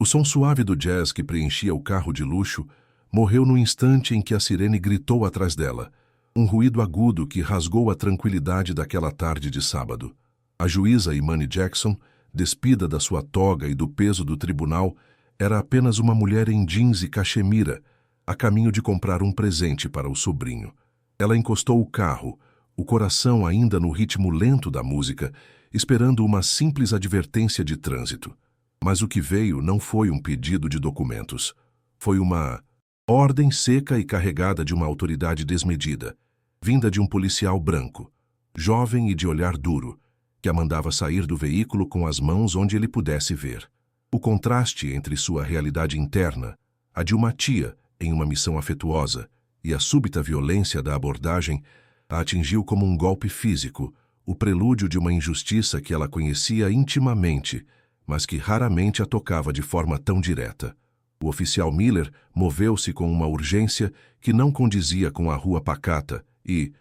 O som suave do jazz que preenchia o carro de luxo morreu no instante em que a sirene gritou atrás dela, um ruído agudo que rasgou a tranquilidade daquela tarde de sábado. A juíza Imani Jackson, despida da sua toga e do peso do tribunal, era apenas uma mulher em jeans e cachemira, a caminho de comprar um presente para o sobrinho. Ela encostou o carro, o coração ainda no ritmo lento da música, esperando uma simples advertência de trânsito. Mas o que veio não foi um pedido de documentos. Foi uma ordem seca e carregada de uma autoridade desmedida, vinda de um policial branco, jovem e de olhar duro, que a mandava sair do veículo com as mãos onde ele pudesse ver. O contraste entre sua realidade interna, a de uma tia em uma missão afetuosa, e a súbita violência da abordagem a atingiu como um golpe físico, o prelúdio de uma injustiça que ela conhecia intimamente, mas que raramente a tocava de forma tão direta. O oficial Miller moveu-se com uma urgência que não condizia com a rua pacata e,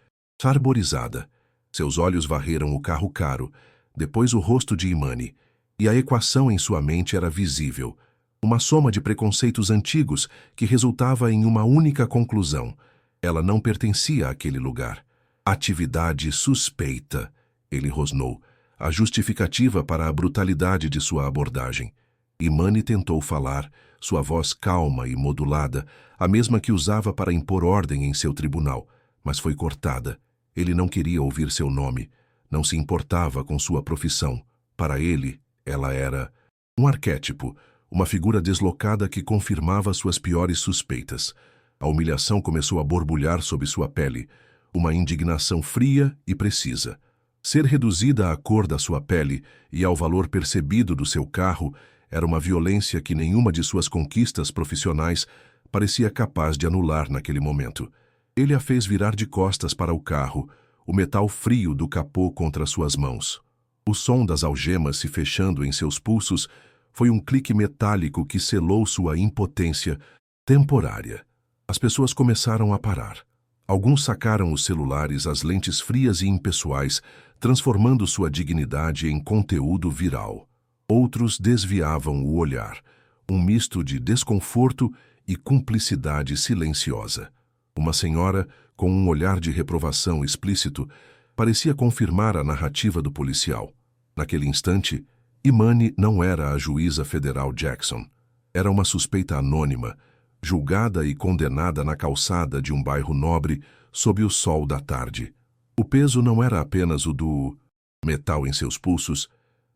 arborizada, seus olhos varreram o carro caro, depois o rosto de Imani, e a equação em sua mente era visível, uma soma de preconceitos antigos que resultava em uma única conclusão: ela não pertencia àquele lugar. Atividade suspeita, ele rosnou, a justificativa para a brutalidade de sua abordagem. Imani tentou falar, sua voz calma e modulada, a mesma que usava para impor ordem em seu tribunal, mas foi cortada. Ele não queria ouvir seu nome, não se importava com sua profissão. Para ele, ela era um arquétipo, uma figura deslocada que confirmava suas piores suspeitas. A humilhação começou a borbulhar sob sua pele, uma indignação fria e precisa. Ser reduzida à cor da sua pele e ao valor percebido do seu carro era uma violência que nenhuma de suas conquistas profissionais parecia capaz de anular naquele momento. Ele a fez virar de costas para o carro, o metal frio do capô contra suas mãos. O som das algemas se fechando em seus pulsos foi um clique metálico que selou sua impotência temporária. As pessoas começaram a parar. Alguns sacaram os celulares, as lentes frias e impessoais, transformando sua dignidade em conteúdo viral. Outros desviavam o olhar, um misto de desconforto e cumplicidade silenciosa. Uma senhora, com um olhar de reprovação explícito, parecia confirmar a narrativa do policial. Naquele instante, Imani não era a juíza federal Jackson. Era uma suspeita anônima, julgada e condenada na calçada de um bairro nobre sob o sol da tarde. O peso não era apenas o do metal em seus pulsos,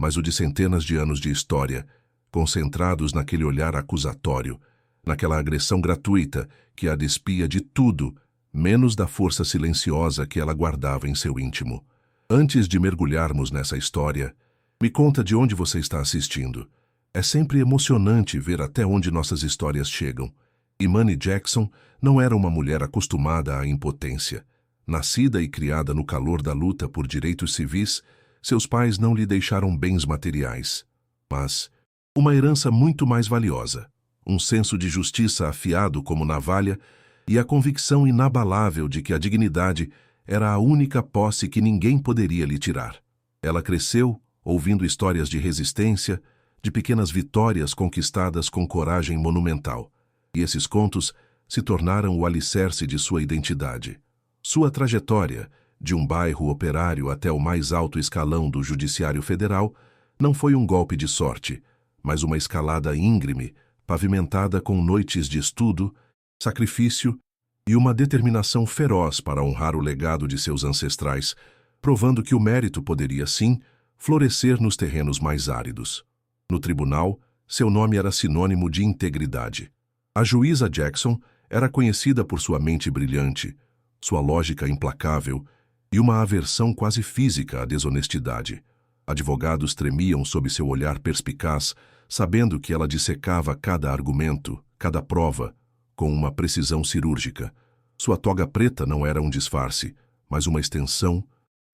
mas o de centenas de anos de história, concentrados naquele olhar acusatório, naquela agressão gratuita que a despia de tudo, menos da força silenciosa que ela guardava em seu íntimo. Antes de mergulharmos nessa história, me conta de onde você está assistindo. É sempre emocionante ver até onde nossas histórias chegam. Imani Jackson não era uma mulher acostumada à impotência. Nascida e criada no calor da luta por direitos civis, seus pais não lhe deixaram bens materiais, mas uma herança muito mais valiosa, um senso de justiça afiado como navalha e a convicção inabalável de que a dignidade era a única posse que ninguém poderia lhe tirar. Ela cresceu ouvindo histórias de resistência, de pequenas vitórias conquistadas com coragem monumental, e esses contos se tornaram o alicerce de sua identidade. Sua trajetória, de um bairro operário até o mais alto escalão do Judiciário Federal, não foi um golpe de sorte, mas uma escalada íngreme, pavimentada com noites de estudo, sacrifício e uma determinação feroz para honrar o legado de seus ancestrais, provando que o mérito poderia, sim, florescer nos terrenos mais áridos. No tribunal, seu nome era sinônimo de integridade. A juíza Jackson era conhecida por sua mente brilhante, sua lógica implacável e uma aversão quase física à desonestidade. Advogados tremiam sob seu olhar perspicaz, sabendo que ela dissecava cada argumento, cada prova, com uma precisão cirúrgica. Sua toga preta não era um disfarce, mas uma extensão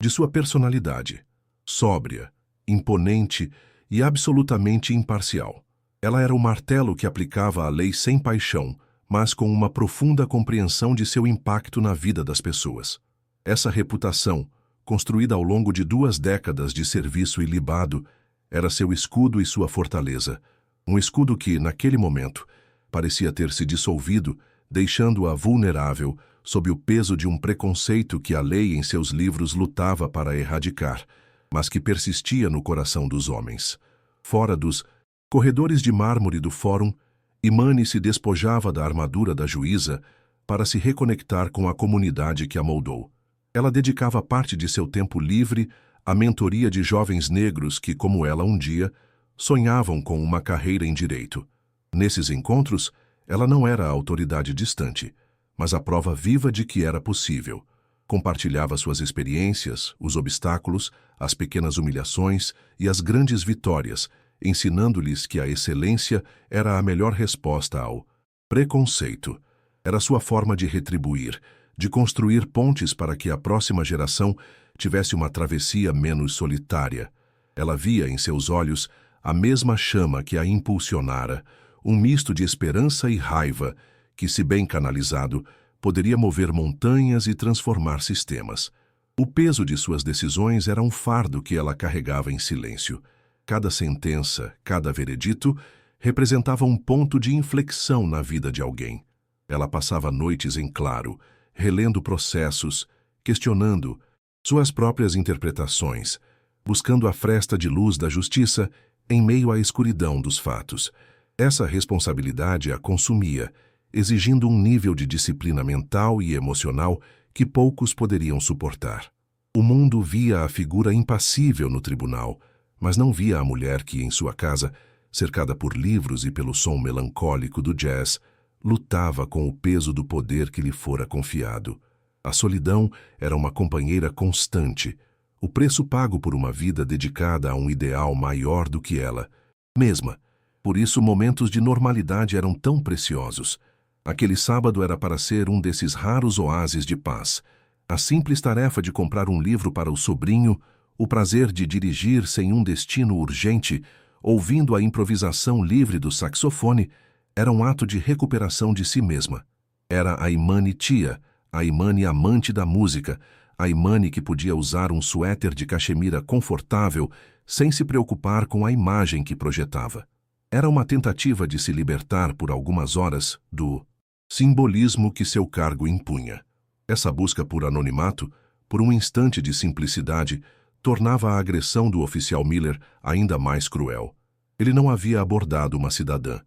de sua personalidade, sóbria, imponente e absolutamente imparcial. Ela era o martelo que aplicava a lei sem paixão, mas com uma profunda compreensão de seu impacto na vida das pessoas. Essa reputação, construída ao longo de 2 décadas de serviço ilibado, era seu escudo e sua fortaleza, Um escudo que, naquele momento, parecia ter se dissolvido, deixando-a vulnerável sob o peso de um preconceito que a lei em seus livros lutava para erradicar, mas que persistia no coração dos homens. Fora dos corredores de mármore do fórum, Imani se despojava da armadura da juíza para se reconectar com a comunidade que a moldou. Ela dedicava parte de seu tempo livre à mentoria de jovens negros que, como ela um dia, sonhavam com uma carreira em direito. Nesses encontros, ela não era a autoridade distante, mas a prova viva de que era possível. Compartilhava suas experiências, os obstáculos, as pequenas humilhações e as grandes vitórias, ensinando-lhes que a excelência era a melhor resposta ao preconceito. Era sua forma de retribuir, de construir pontes para que a próxima geração tivesse uma travessia menos solitária. Ela via em seus olhos a mesma chama que a impulsionara, um misto de esperança e raiva que, se bem canalizado, poderia mover montanhas e transformar sistemas. O peso de suas decisões era um fardo que ela carregava em silêncio. Cada sentença, cada veredito, representava um ponto de inflexão na vida de alguém. Ela passava noites em claro, relendo processos, questionando suas próprias interpretações, buscando a fresta de luz da justiça em meio à escuridão dos fatos. Essa responsabilidade a consumia, exigindo um nível de disciplina mental e emocional que poucos poderiam suportar. O mundo via a figura impassível no tribunal, mas não via a mulher que, em sua casa, cercada por livros e pelo som melancólico do jazz, lutava com o peso do poder que lhe fora confiado. A solidão era uma companheira constante, o preço pago por uma vida dedicada a um ideal maior do que ela mesma. Por isso, momentos de normalidade eram tão preciosos. Aquele sábado era para ser um desses raros oásis de paz. A simples tarefa de comprar um livro para o sobrinho, o prazer de dirigir sem um destino urgente, ouvindo a improvisação livre do saxofone, era um ato de recuperação de si mesma. Era a Imani tia, a Imani amante da música, a Imani que podia usar um suéter de cachemira confortável sem se preocupar com a imagem que projetava. Era uma tentativa de se libertar por algumas horas do simbolismo que seu cargo impunha. Essa busca por anonimato, por um instante de simplicidade, tornava a agressão do oficial Miller ainda mais cruel. Ele não havia abordado uma cidadã.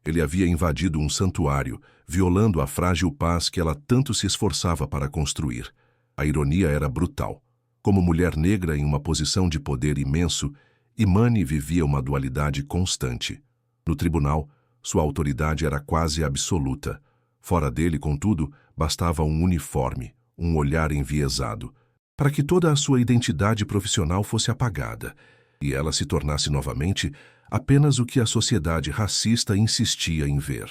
Ele havia invadido um santuário, violando a frágil paz que ela tanto se esforçava para construir. A ironia era brutal. Como mulher negra em uma posição de poder imenso, Imani vivia uma dualidade constante. No tribunal, sua autoridade era quase absoluta. Fora dele, contudo, bastava um uniforme, um olhar enviesado, para que toda a sua identidade profissional fosse apagada, e ela se tornasse novamente apenas o que a sociedade racista insistia em ver.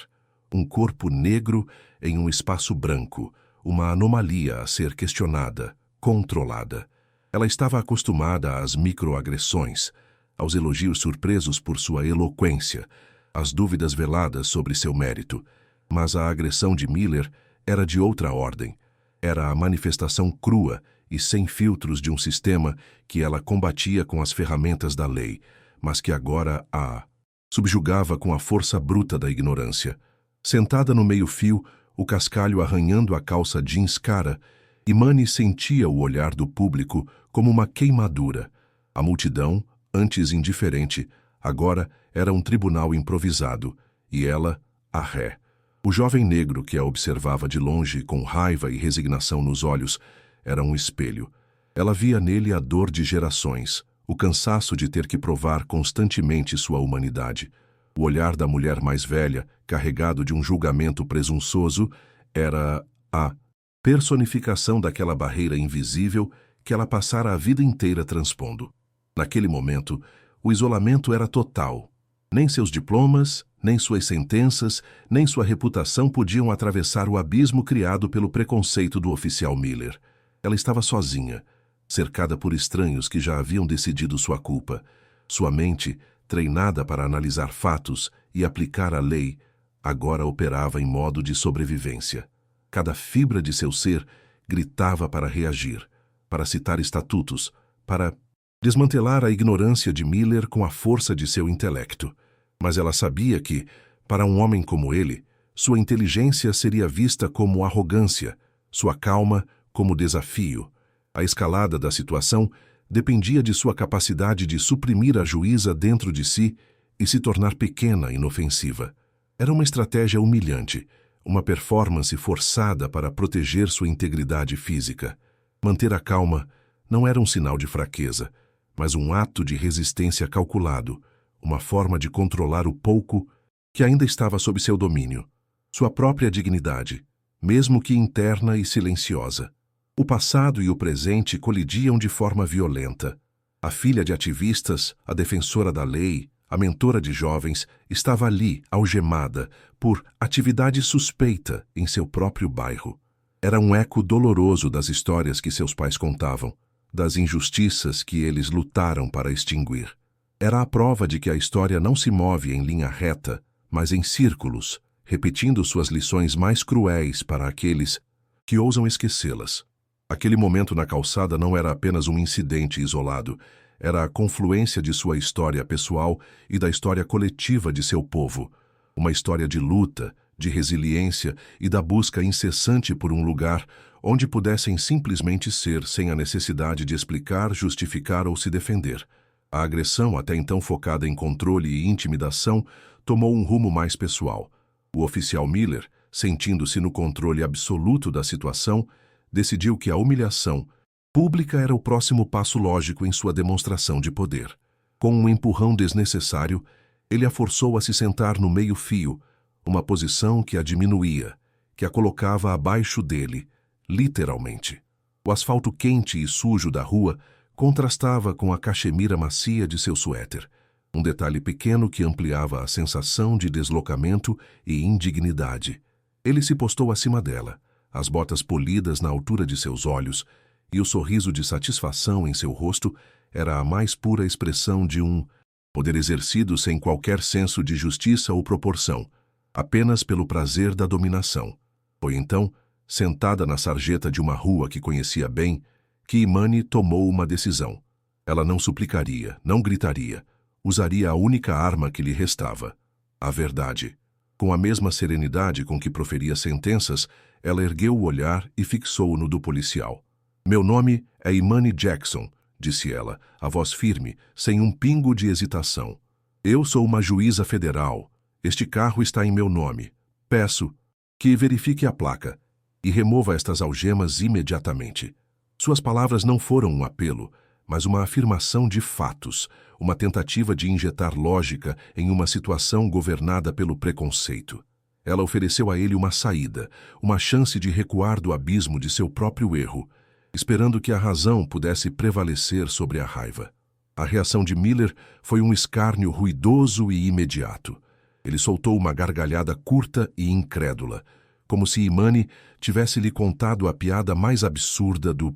Um corpo negro em um espaço branco, uma anomalia a ser questionada, controlada. Ela estava acostumada às microagressões, aos elogios surpresos por sua eloquência, às dúvidas veladas sobre seu mérito. Mas a agressão de Miller era de outra ordem. Era a manifestação crua e sem filtros de um sistema que ela combatia com as ferramentas da lei, mas que agora a subjugava com a força bruta da ignorância. Sentada no meio-fio, o cascalho arranhando a calça jeans cara, Imani sentia o olhar do público como uma queimadura. A multidão, antes indiferente, agora era um tribunal improvisado, e ela, a ré. O jovem negro que a observava de longe, com raiva e resignação nos olhos, era um espelho. Ela via nele a dor de gerações, o cansaço de ter que provar constantemente sua humanidade. O olhar da mulher mais velha, carregado de um julgamento presunçoso, era a personificação daquela barreira invisível que ela passara a vida inteira transpondo. Naquele momento, o isolamento era total. Nem seus diplomas, nem suas sentenças, nem sua reputação podiam atravessar o abismo criado pelo preconceito do oficial Miller. Ela estava sozinha, cercada por estranhos que já haviam decidido sua culpa. Sua mente, treinada para analisar fatos e aplicar a lei, agora operava em modo de sobrevivência. Cada fibra de seu ser gritava para reagir, para citar estatutos, para desmantelar a ignorância de Miller com a força de seu intelecto. Mas ela sabia que, para um homem como ele, sua inteligência seria vista como arrogância, sua calma como desafio. A escalada da situação dependia de sua capacidade de suprimir a juíza dentro de si e se tornar pequena e inofensiva. Era uma estratégia humilhante, uma performance forçada para proteger sua integridade física. Manter a calma não era um sinal de fraqueza, mas um ato de resistência calculado, uma forma de controlar o pouco que ainda estava sob seu domínio, sua própria dignidade, mesmo que interna e silenciosa. O passado e o presente colidiam de forma violenta. A filha de ativistas, a defensora da lei, a mentora de jovens, estava ali, algemada, por atividade suspeita em seu próprio bairro. Era um eco doloroso das histórias que seus pais contavam, das injustiças que eles lutaram para extinguir. Era a prova de que a história não se move em linha reta, mas em círculos, repetindo suas lições mais cruéis para aqueles que ousam esquecê-las. Aquele momento na calçada não era apenas um incidente isolado, era a confluência de sua história pessoal e da história coletiva de seu povo. Uma história de luta, de resiliência e da busca incessante por um lugar onde pudessem simplesmente ser sem a necessidade de explicar, justificar ou se defender. A agressão, até então focada em controle e intimidação, tomou um rumo mais pessoal. O oficial Miller, sentindo-se no controle absoluto da situação, decidiu que a humilhação pública era o próximo passo lógico em sua demonstração de poder. Com um empurrão desnecessário, ele a forçou a se sentar no meio-fio, uma posição que a diminuía, que a colocava abaixo dele, literalmente. O asfalto quente e sujo da rua contrastava com a cachemira macia de seu suéter, um detalhe pequeno que ampliava a sensação de deslocamento e indignidade. Ele se postou acima dela, as botas polidas na altura de seus olhos, e o sorriso de satisfação em seu rosto era a mais pura expressão de um poder exercido sem qualquer senso de justiça ou proporção, apenas pelo prazer da dominação. Foi então, sentada na sarjeta de uma rua que conhecia bem, que Imani tomou uma decisão. Ela não suplicaria, não gritaria, usaria a única arma que lhe restava: a verdade. Com a mesma serenidade com que proferia sentenças, ela ergueu o olhar e fixou-o no do policial. Meu nome é Imani Jackson, disse ela, a voz firme, sem um pingo de hesitação. Eu sou uma juíza federal. Este carro está em meu nome. Peço que verifique a placa e remova estas algemas imediatamente. Suas palavras não foram um apelo, mas uma afirmação de fatos, uma tentativa de injetar lógica em uma situação governada pelo preconceito. Ela ofereceu a ele uma saída, uma chance de recuar do abismo de seu próprio erro, esperando que a razão pudesse prevalecer sobre a raiva. A reação de Miller foi um escárnio ruidoso e imediato. Ele soltou uma gargalhada curta e incrédula, como se Imani tivesse lhe contado a piada mais absurda do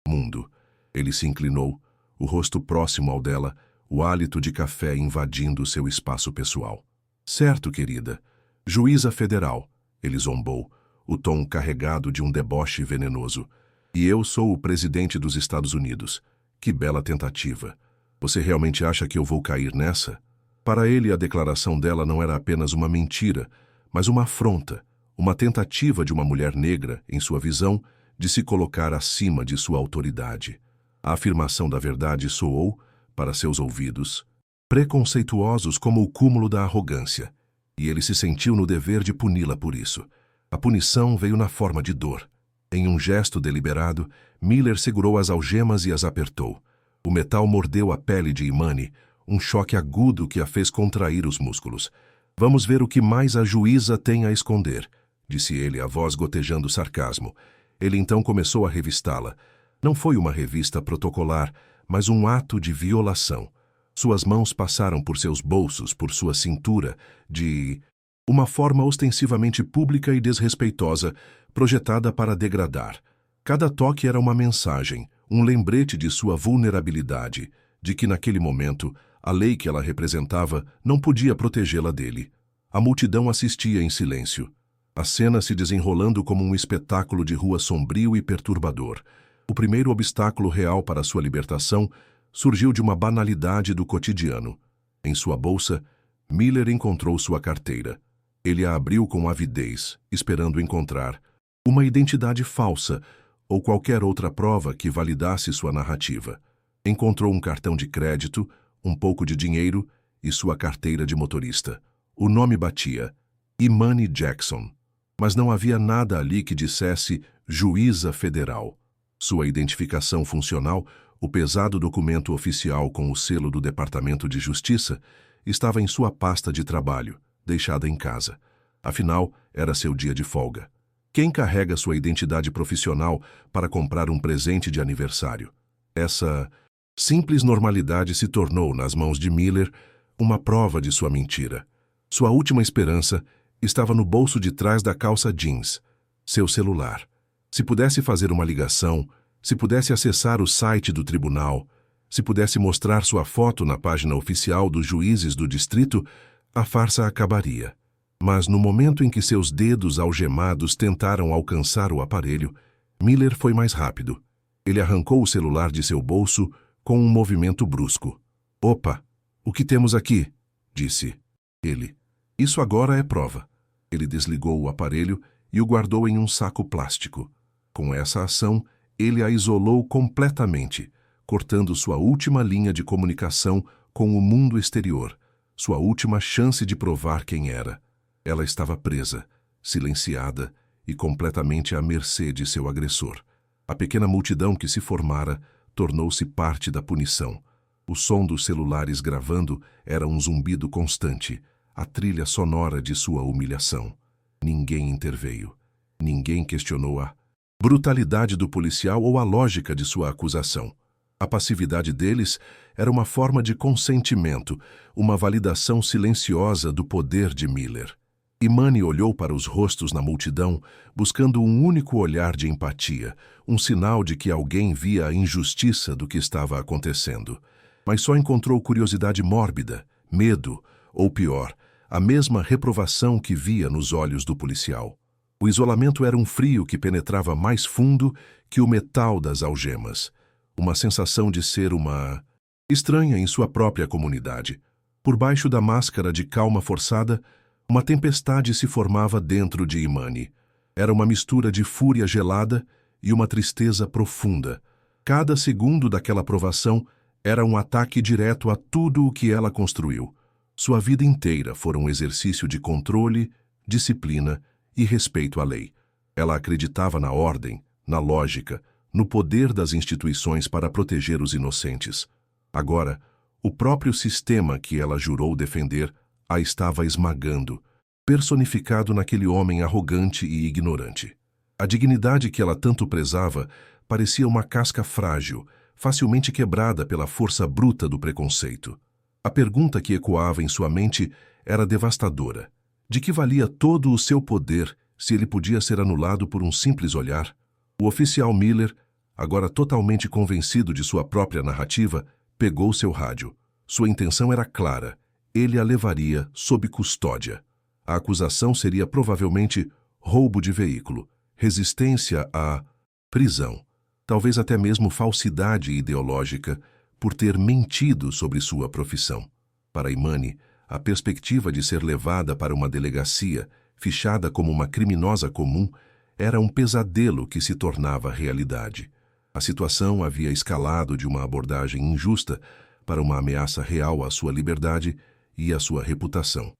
mundo. Ele se inclinou, o rosto próximo ao dela, o hálito de café invadindo seu espaço pessoal. Certo, querida. Juíza federal, ele zombou, o tom carregado de um deboche venenoso. E eu sou o presidente dos Estados Unidos. Que bela tentativa. Você realmente acha que eu vou cair nessa? Para ele, a declaração dela não era apenas uma mentira, mas uma afronta, uma tentativa de uma mulher negra, em sua visão, de se colocar acima de sua autoridade. A afirmação da verdade soou, para seus ouvidos, preconceituosos como o cúmulo da arrogância, e ele se sentiu no dever de puni-la por isso. A punição veio na forma de dor. Em um gesto deliberado, Miller segurou as algemas e as apertou. O metal mordeu a pele de Imani, um choque agudo que a fez contrair os músculos. Vamos ver o que mais a juíza tem a esconder, disse ele, a voz gotejando sarcasmo. Ele então começou a revistá-la. Não foi uma revista protocolar, mas um ato de violação. Suas mãos passaram por seus bolsos, por sua cintura, de uma forma ostensivamente pública e desrespeitosa, projetada para degradar. Cada toque era uma mensagem, um lembrete de sua vulnerabilidade, de que naquele momento a lei que ela representava não podia protegê-la dele. A multidão assistia em silêncio. A cena se desenrolando como um espetáculo de rua sombrio e perturbador. O primeiro obstáculo real para sua libertação surgiu de uma banalidade do cotidiano. Em sua bolsa, Miller encontrou sua carteira. Ele a abriu com avidez, esperando encontrar uma identidade falsa ou qualquer outra prova que validasse sua narrativa. Encontrou um cartão de crédito, um pouco de dinheiro e sua carteira de motorista. O nome batia: Imani Jackson. Mas não havia nada ali que dissesse juíza federal. Sua identificação funcional, o pesado documento oficial com o selo do Departamento de Justiça, estava em sua pasta de trabalho, deixada em casa. Afinal, era seu dia de folga. Quem carrega sua identidade profissional para comprar um presente de aniversário? Essa simples normalidade se tornou, nas mãos de Miller, uma prova de sua mentira. Sua última esperança estava no bolso de trás da calça jeans, seu celular. Se pudesse fazer uma ligação, se pudesse acessar o site do tribunal, se pudesse mostrar sua foto na página oficial dos juízes do distrito, a farsa acabaria. Mas no momento em que seus dedos algemados tentaram alcançar o aparelho, Miller foi mais rápido. Ele arrancou o celular de seu bolso com um movimento brusco. "Opa, o que temos aqui?" disse ele. "Isso agora é prova." Ele desligou o aparelho e o guardou em um saco plástico. Com essa ação, ele a isolou completamente, cortando sua última linha de comunicação com o mundo exterior, sua última chance de provar quem era. Ela estava presa, silenciada e completamente à mercê de seu agressor. A pequena multidão que se formara tornou-se parte da punição. O som dos celulares gravando era um zumbido constante, a trilha sonora de sua humilhação. Ninguém interveio. Ninguém questionou a brutalidade do policial ou a lógica de sua acusação. A passividade deles era uma forma de consentimento, uma validação silenciosa do poder de Miller. Imani olhou para os rostos na multidão, buscando um único olhar de empatia, um sinal de que alguém via a injustiça do que estava acontecendo. Mas só encontrou curiosidade mórbida, medo, ou pior, a mesma reprovação que via nos olhos do policial. O isolamento era um frio que penetrava mais fundo que o metal das algemas. Uma sensação de ser uma estranha em sua própria comunidade. Por baixo da máscara de calma forçada, uma tempestade se formava dentro de Imani. Era uma mistura de fúria gelada e uma tristeza profunda. Cada segundo daquela provação era um ataque direto a tudo o que ela construiu. Sua vida inteira fora um exercício de controle, disciplina e respeito à lei. Ela acreditava na ordem, na lógica, no poder das instituições para proteger os inocentes. Agora, o próprio sistema que ela jurou defender a estava esmagando, personificado naquele homem arrogante e ignorante. A dignidade que ela tanto prezava parecia uma casca frágil, facilmente quebrada pela força bruta do preconceito. A pergunta que ecoava em sua mente era devastadora. De que valia todo o seu poder se ele podia ser anulado por um simples olhar? O oficial Miller, agora totalmente convencido de sua própria narrativa, pegou seu rádio. Sua intenção era clara. Ele a levaria sob custódia. A acusação seria provavelmente roubo de veículo, resistência à prisão, talvez até mesmo falsidade ideológica por ter mentido sobre sua profissão. Para Imani, a perspectiva de ser levada para uma delegacia, fichada como uma criminosa comum, era um pesadelo que se tornava realidade. A situação havia escalado de uma abordagem injusta para uma ameaça real à sua liberdade e à sua reputação.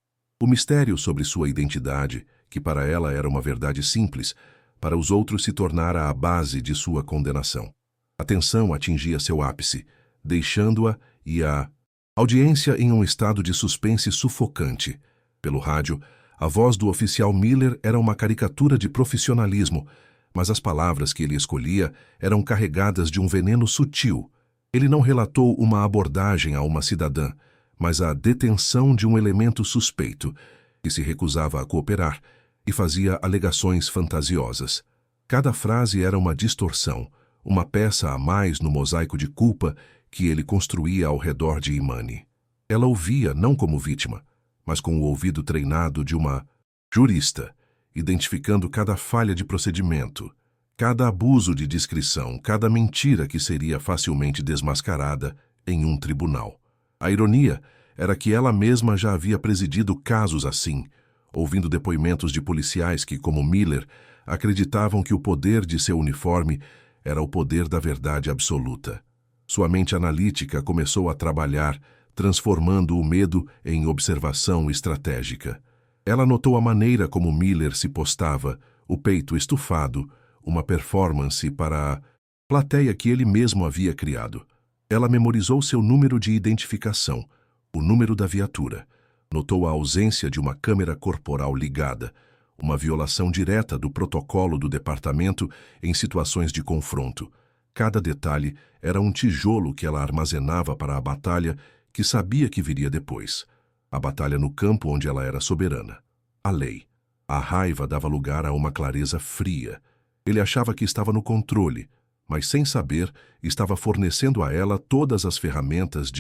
O mistério sobre sua identidade, que para ela era uma verdade simples, para os outros se tornara a base de sua condenação. A tensão atingia seu ápice, deixando-a e a audiência em um estado de suspense sufocante. Pelo rádio, a voz do oficial Miller era uma caricatura de profissionalismo, mas as palavras que ele escolhia eram carregadas de um veneno sutil. Ele não relatou uma abordagem a uma cidadã, mas a detenção de um elemento suspeito, que se recusava a cooperar e fazia alegações fantasiosas. Cada frase era uma distorção, uma peça a mais no mosaico de culpa que ele construía ao redor de Imani. Ela ouvia não como vítima, mas com o ouvido treinado de uma jurista, identificando cada falha de procedimento, cada abuso de discrição, cada mentira que seria facilmente desmascarada em um tribunal. A ironia era que ela mesma já havia presidido casos assim, ouvindo depoimentos de policiais que, como Miller, acreditavam que o poder de seu uniforme era o poder da verdade absoluta. Sua mente analítica começou a trabalhar, transformando o medo em observação estratégica. Ela notou a maneira como Miller se postava, o peito estufado, uma performance para a plateia que ele mesmo havia criado. Ela memorizou seu número de identificação, o número da viatura. Notou a ausência de uma câmera corporal ligada, uma violação direta do protocolo do departamento em situações de confronto. Cada detalhe era um tijolo que ela armazenava para a batalha que sabia que viria depois. A batalha no campo onde ela era soberana. A lei. A raiva dava lugar a uma clareza fria. Ele achava que estava no controle, mas sem saber, estava fornecendo a ela todas as ferramentas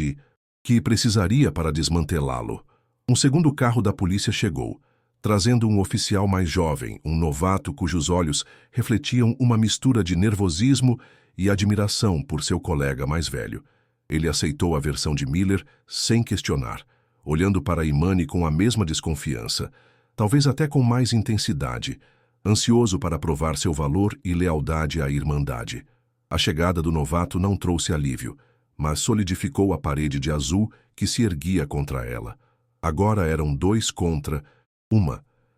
que precisaria para desmantelá-lo. Um segundo carro da polícia chegou, trazendo um oficial mais jovem, um novato cujos olhos refletiam uma mistura de nervosismo e admiração por seu colega mais velho. Ele aceitou a versão de Miller sem questionar, olhando para Imani com a mesma desconfiança, talvez até com mais intensidade, ansioso para provar seu valor e lealdade à Irmandade. A chegada do novato não trouxe alívio, mas solidificou a parede de azul que se erguia contra ela. Agora eram 2 contra 1.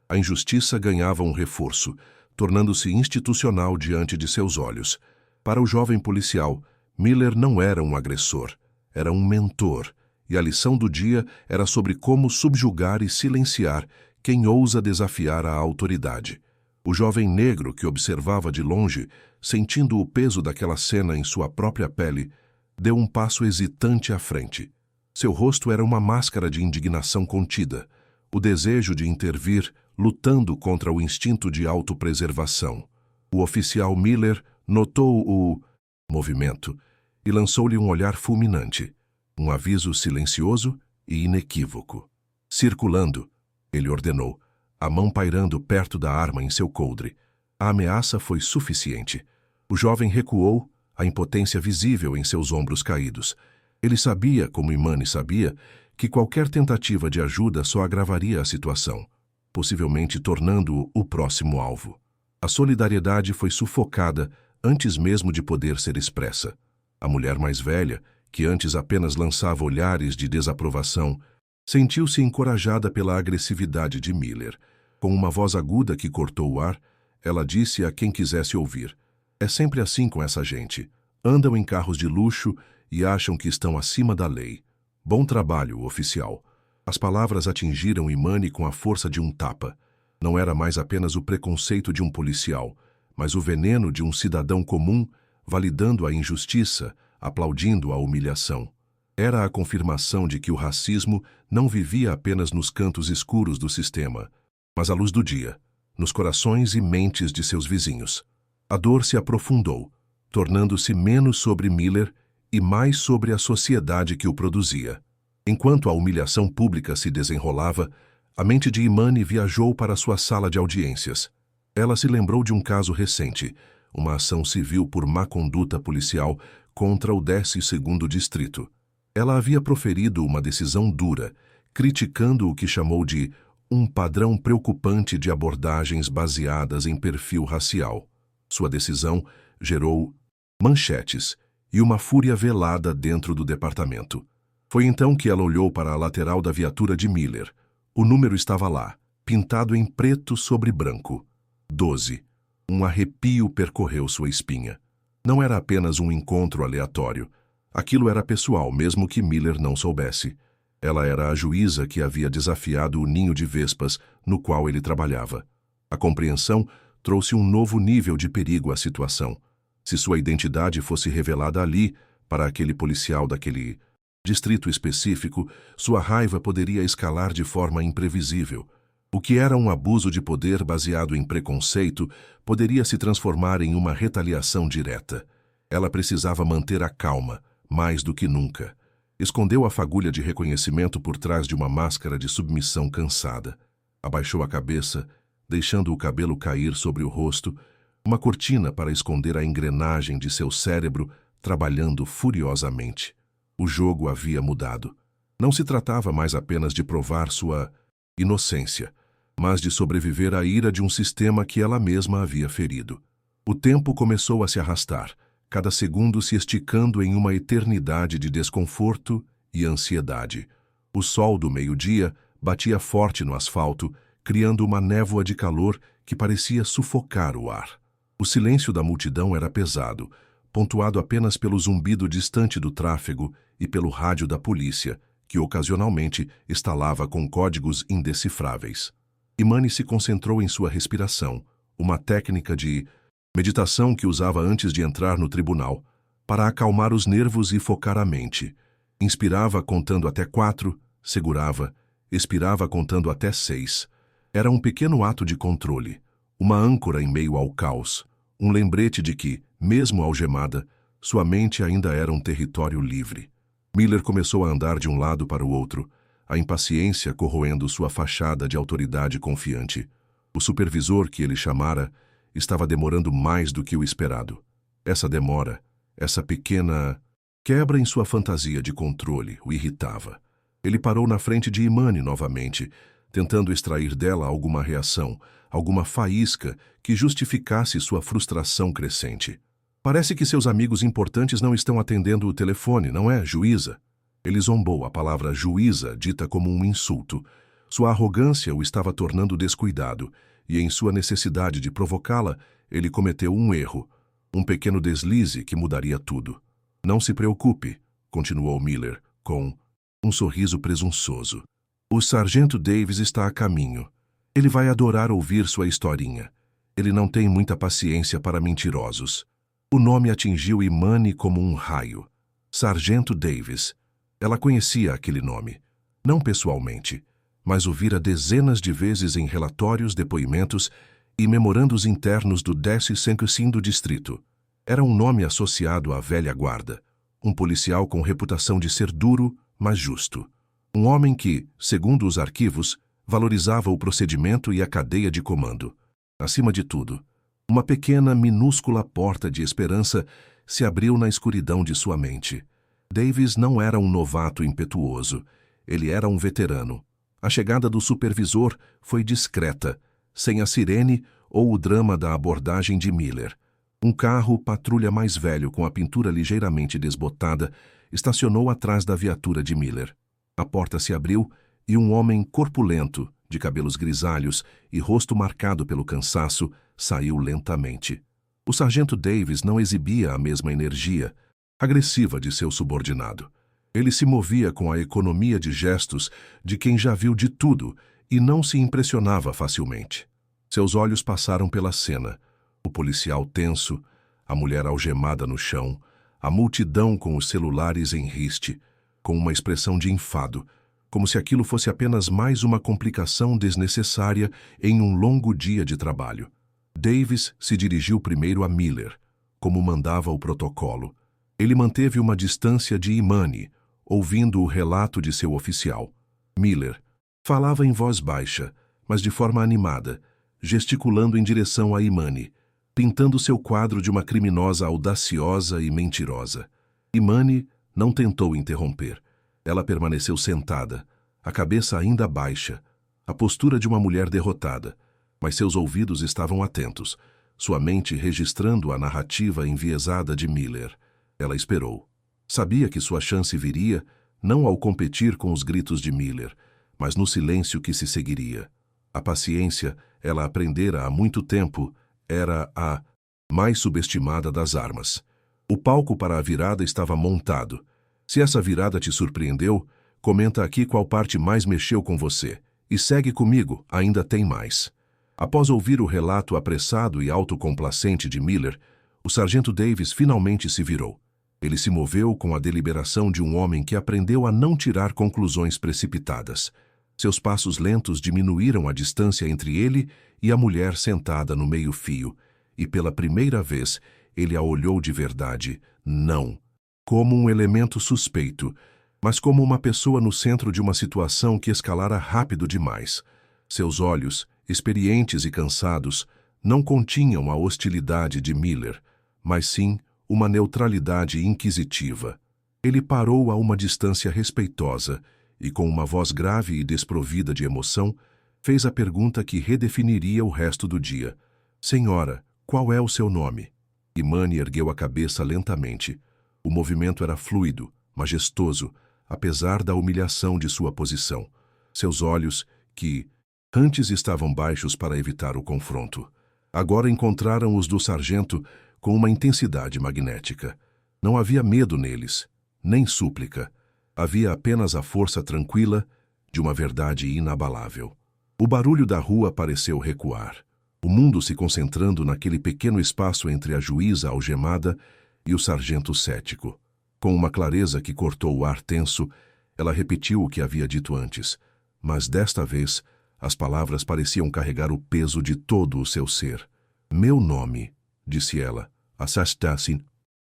A injustiça ganhava um reforço, tornando-se institucional diante de seus olhos. Para o jovem policial, Miller não era um agressor, era um mentor, e a lição do dia era sobre como subjugar e silenciar quem ousa desafiar a autoridade. O jovem negro que observava de longe, sentindo o peso daquela cena em sua própria pele, deu um passo hesitante à frente. Seu rosto era uma máscara de indignação contida, o desejo de intervir, lutando contra o instinto de autopreservação. O oficial Miller notou o movimento e lançou-lhe um olhar fulminante, um aviso silencioso e inequívoco. Circulando, ele ordenou, a mão pairando perto da arma em seu coldre. A ameaça foi suficiente. O jovem recuou, a impotência visível em seus ombros caídos. Ele sabia, como Imani sabia, que qualquer tentativa de ajuda só agravaria a situação, possivelmente tornando-o o próximo alvo. A solidariedade foi sufocada antes mesmo de poder ser expressa. A mulher mais velha, que antes apenas lançava olhares de desaprovação, sentiu-se encorajada pela agressividade de Miller. Com uma voz aguda que cortou o ar, ela disse a quem quisesse ouvir: "É sempre assim com essa gente. Andam em carros de luxo e acham que estão acima da lei. Bom trabalho, oficial." As palavras atingiram Imani com a força de um tapa. Não era mais apenas o preconceito de um policial, mas o veneno de um cidadão comum, validando a injustiça, aplaudindo a humilhação. Era a confirmação de que o racismo não vivia apenas nos cantos escuros do sistema, mas à luz do dia, nos corações e mentes de seus vizinhos. A dor se aprofundou, tornando-se menos sobre Miller e mais sobre a sociedade que o produzia. Enquanto a humilhação pública se desenrolava, a mente de Imani viajou para sua sala de audiências. Ela se lembrou de um caso recente, uma ação civil por má conduta policial contra o 12º Distrito. Ela havia proferido uma decisão dura, criticando o que chamou de um padrão preocupante de abordagens baseadas em perfil racial. Sua decisão gerou manchetes e uma fúria velada dentro do departamento. Foi então que ela olhou para a lateral da viatura de Miller. O número estava lá, pintado em preto sobre branco. 12. Um arrepio percorreu sua espinha. Não era apenas um encontro aleatório. Aquilo era pessoal, mesmo que Miller não soubesse. Ela era a juíza que havia desafiado o ninho de vespas no qual ele trabalhava. A compreensão trouxe um novo nível de perigo à situação. Se sua identidade fosse revelada ali, para aquele policial daquele distrito específico, sua raiva poderia escalar de forma imprevisível. O que era um abuso de poder baseado em preconceito poderia se transformar em uma retaliação direta. Ela precisava manter a calma, mais do que nunca. Escondeu a fagulha de reconhecimento por trás de uma máscara de submissão cansada. Abaixou a cabeça, deixando o cabelo cair sobre o rosto, uma cortina para esconder a engrenagem de seu cérebro trabalhando furiosamente. O jogo havia mudado. Não se tratava mais apenas de provar sua inocência, mas de sobreviver à ira de um sistema que ela mesma havia ferido. O tempo começou a se arrastar, cada segundo se esticando em uma eternidade de desconforto e ansiedade. O sol do meio-dia batia forte no asfalto, criando uma névoa de calor que parecia sufocar o ar. O silêncio da multidão era pesado, pontuado apenas pelo zumbido distante do tráfego e pelo rádio da polícia, que ocasionalmente estalava com códigos indecifráveis. Imani se concentrou em sua respiração, uma técnica de meditação que usava antes de entrar no tribunal, para acalmar os nervos e focar a mente. Inspirava contando até 4, segurava, expirava contando até 6. Era um pequeno ato de controle, uma âncora em meio ao caos, um lembrete de que, mesmo algemada, sua mente ainda era um território livre. Miller começou a andar de um lado para o outro, a impaciência corroendo sua fachada de autoridade confiante. O supervisor que ele chamara estava demorando mais do que o esperado. Essa demora, essa pequena quebra em sua fantasia de controle o irritava. Ele parou na frente de Imani novamente, tentando extrair dela alguma reação, alguma faísca que justificasse sua frustração crescente. Parece que seus amigos importantes não estão atendendo o telefone, não é, juíza? Ele zombou, a palavra juíza dita como um insulto. Sua arrogância o estava tornando descuidado, e em sua necessidade de provocá-la, ele cometeu um erro, um pequeno deslize que mudaria tudo. Não se preocupe, continuou Miller, com um sorriso presunçoso. O sargento Davis está a caminho. Ele vai adorar ouvir sua historinha. Ele não tem muita paciência para mentirosos. O nome atingiu Imani como um raio. Sargento Davis. Ela conhecia aquele nome. Não pessoalmente, mas o vira dezenas de vezes em relatórios, depoimentos e memorandos internos do 15º Distrito. Era um nome associado à velha guarda. Um policial com reputação de ser duro, mas justo. Um homem que, segundo os arquivos, valorizava o procedimento e a cadeia de comando. Acima de tudo, uma pequena, minúscula porta de esperança se abriu na escuridão de sua mente. Davis não era um novato impetuoso. Ele era um veterano. A chegada do supervisor foi discreta, sem a sirene ou o drama da abordagem de Miller. Um carro patrulha mais velho com a pintura ligeiramente desbotada estacionou atrás da viatura de Miller. A porta se abriu e um homem corpulento, de cabelos grisalhos e rosto marcado pelo cansaço, saiu lentamente. O sargento Davis não exibia a mesma energia agressiva de seu subordinado. Ele se movia com a economia de gestos de quem já viu de tudo e não se impressionava facilmente. Seus olhos passaram pela cena, o policial tenso, a mulher algemada no chão, a multidão com os celulares em riste, com uma expressão de enfado, como se aquilo fosse apenas mais uma complicação desnecessária em um longo dia de trabalho. Davis se dirigiu primeiro a Miller, como mandava o protocolo. Ele manteve uma distância de Imani, ouvindo o relato de seu oficial. Miller falava em voz baixa, mas de forma animada, gesticulando em direção a Imani, pintando seu quadro de uma criminosa audaciosa e mentirosa. Imani não tentou interromper. Ela permaneceu sentada, a cabeça ainda baixa, a postura de uma mulher derrotada, mas seus ouvidos estavam atentos, sua mente registrando a narrativa enviesada de Miller. Ela esperou. Sabia que sua chance viria, não ao competir com os gritos de Miller, mas no silêncio que se seguiria. A paciência, ela aprendera há muito tempo, era a mais subestimada das armas. O palco para a virada estava montado. Se essa virada te surpreendeu, comenta aqui qual parte mais mexeu com você. E segue comigo, ainda tem mais. Após ouvir o relato apressado e autocomplacente de Miller, o sargento Davis finalmente se virou. Ele se moveu com a deliberação de um homem que aprendeu a não tirar conclusões precipitadas. Seus passos lentos diminuíram a distância entre ele e a mulher sentada no meio-fio, e pela primeira vez ele a olhou de verdade, não como um elemento suspeito, mas como uma pessoa no centro de uma situação que escalara rápido demais. Seus olhos, experientes e cansados, não continham a hostilidade de Miller, mas sim uma neutralidade inquisitiva. Ele parou a uma distância respeitosa e com uma voz grave e desprovida de emoção, fez a pergunta que redefiniria o resto do dia. Senhora, qual é o seu nome? Imani ergueu a cabeça lentamente. O movimento era fluido, majestoso, apesar da humilhação de sua posição. Seus olhos, que antes estavam baixos para evitar o confronto, agora encontraram os do sargento com uma intensidade magnética. Não havia medo neles, nem súplica. Havia apenas a força tranquila de uma verdade inabalável. O barulho da rua pareceu recuar, o mundo se concentrando naquele pequeno espaço entre a juíza algemada e o sargento cético. Com uma clareza que cortou o ar tenso, ela repetiu o que havia dito antes, mas desta vez as palavras pareciam carregar o peso de todo o seu ser. Meu nome, disse ela, assassin,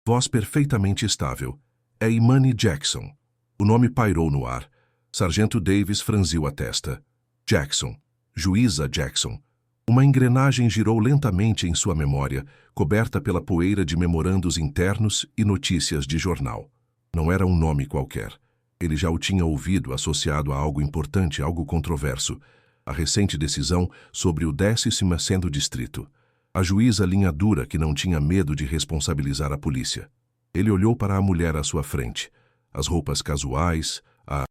voz perfeitamente estável, é Imani Jackson. O nome pairou no ar. Sargento Davis franziu a testa. Jackson. Juíza Jackson. Uma engrenagem girou lentamente em sua memória, coberta pela poeira de memorandos internos e notícias de jornal. Não era um nome qualquer. Ele já o tinha ouvido associado a algo importante, algo controverso. A recente decisão sobre o 12º distrito. A juíza linha dura que não tinha medo de responsabilizar a polícia. Ele olhou para a mulher à sua frente. As roupas casuais, a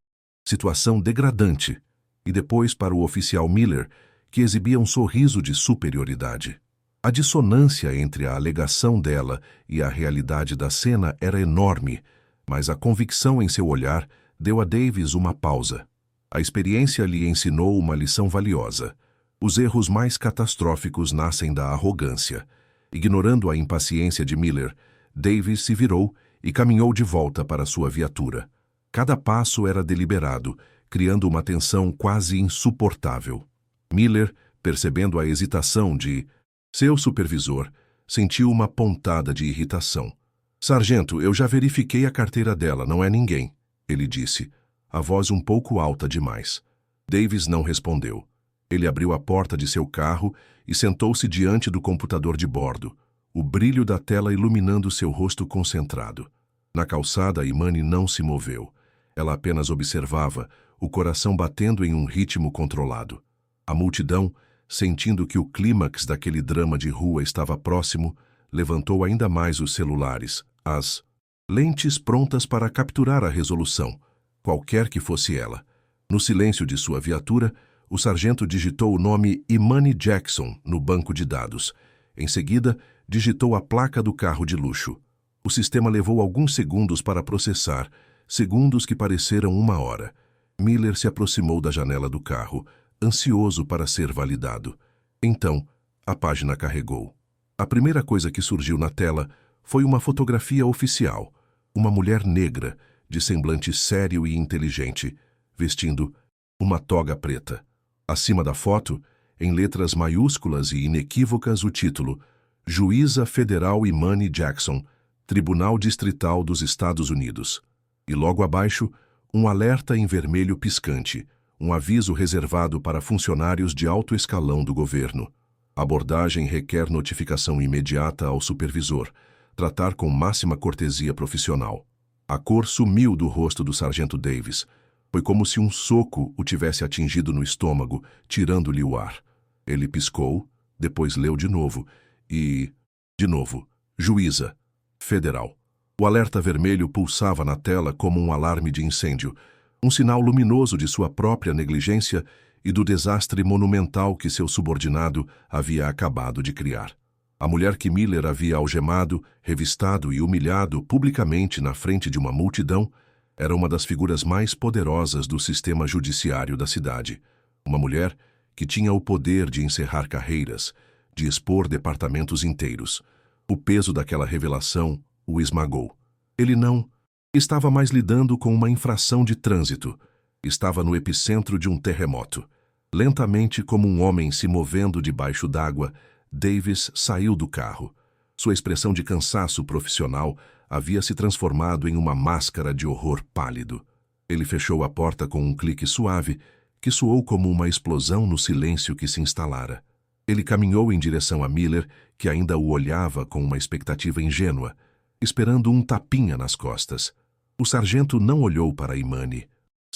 situação degradante, e depois para o oficial Miller, que exibia um sorriso de superioridade. A dissonância entre a alegação dela e a realidade da cena era enorme, mas a convicção em seu olhar deu a Davis uma pausa. A experiência lhe ensinou uma lição valiosa. Os erros mais catastróficos nascem da arrogância. Ignorando a impaciência de Miller, Davis se virou e caminhou de volta para sua viatura. Cada passo era deliberado, criando uma tensão quase insuportável. Miller, percebendo a hesitação de seu supervisor, sentiu uma pontada de irritação. Sargento, eu já verifiquei a carteira dela, não é ninguém, ele disse, a voz um pouco alta demais. Davis não respondeu. Ele abriu a porta de seu carro e sentou-se diante do computador de bordo, o brilho da tela iluminando seu rosto concentrado. Na calçada, Imani não se moveu. Ela apenas observava, o coração batendo em um ritmo controlado. A multidão, sentindo que o clímax daquele drama de rua estava próximo, levantou ainda mais os celulares, as lentes prontas para capturar a resolução, qualquer que fosse ela. No silêncio de sua viatura, o sargento digitou o nome Imani Jackson no banco de dados. Em seguida, digitou a placa do carro de luxo. O sistema levou alguns segundos para processar, segundos que pareceram uma hora. Miller se aproximou da janela do carro, ansioso para ser validado. Então, a página carregou. A primeira coisa que surgiu na tela foi uma fotografia oficial. Uma mulher negra, de semblante sério e inteligente, vestindo uma toga preta. Acima da foto, em letras maiúsculas e inequívocas, o título Juíza Federal Imani Jackson, Tribunal Distrital dos Estados Unidos. E logo abaixo, um alerta em vermelho piscante, um aviso reservado para funcionários de alto escalão do governo. A abordagem requer notificação imediata ao supervisor, tratar com máxima cortesia profissional. A cor sumiu do rosto do sargento Davis. Foi como se um soco o tivesse atingido no estômago, tirando-lhe o ar. Ele piscou, depois leu de novo e, de novo, Juíza Federal. O alerta vermelho pulsava na tela como um alarme de incêndio, um sinal luminoso de sua própria negligência e do desastre monumental que seu subordinado havia acabado de criar. A mulher que Miller havia algemado, revistado e humilhado publicamente na frente de uma multidão era uma das figuras mais poderosas do sistema judiciário da cidade. Uma mulher que tinha o poder de encerrar carreiras, de expor departamentos inteiros. O peso daquela revelação o esmagou. Ele não estava mais lidando com uma infração de trânsito. Estava no epicentro de um terremoto. Lentamente, como um homem se movendo debaixo d'água, Davis saiu do carro. Sua expressão de cansaço profissional havia se transformado em uma máscara de horror pálido. Ele fechou a porta com um clique suave, que soou como uma explosão no silêncio que se instalara. Ele caminhou em direção a Miller, que ainda o olhava com uma expectativa ingênua, esperando um tapinha nas costas. O sargento não olhou para Imani.